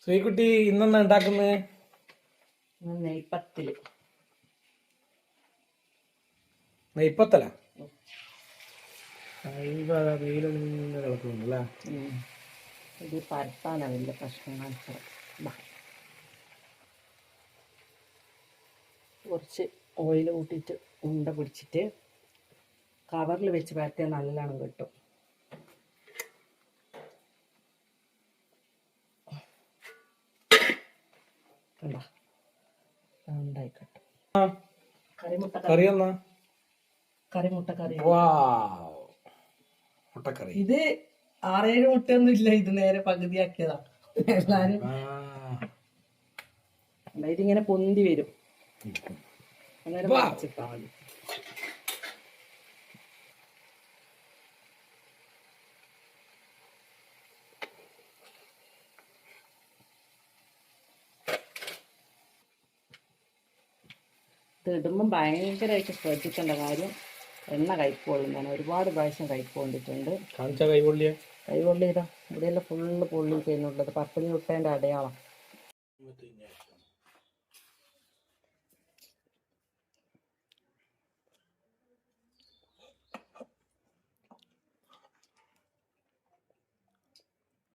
ശ്രീകുട്ടി ഇന്നെന്താ ഉണ്ടാക്കുന്നത്? നെയ്പത്തില്. നെയ്പത്തല വെയിലൊന്നും കിടക്കുന്നുണ്ടല്ലേ. ഇത് പരത്താനാ വലിയ പ്രശ്നം. കുറച്ച് ഓയിൽ കൂട്ടിയിട്ട് ഉണ്ട പിടിച്ചിട്ട് കവറിൽ വെച്ച് പരത്തിയാൽ നല്ലോണം കിട്ടും. ഉണ്ടായിക്കട്ടെ. മുട്ടക്കറി. ഇത് 6-7 മുട്ടയൊന്നും ഇല്ല, ഇത് നേരെ പകുതിയാക്കിയതാ. ഇതിങ്ങനെ പൊന്തി വരും, അന്നേരം വെച്ചിട്ടാ മതി. ഇത് ഇടുമ്പം ഭയങ്കരമായിട്ട് ശ്രദ്ധിക്കേണ്ട കാര്യം എണ്ണ കൈപ്പൊള്ളും. ഞാൻ ഒരുപാട് പ്രാവശ്യം കൈപ്പൊള്ളിട്ടുണ്ട്. കൈപൊള്ളി ഇതാ ഇവിടെയെല്ലാം ഫുള്ള് പൊള്ളിയിട്ടുള്ളത് പപ്പലി മുട്ടേൻ്റെ അടയാളം.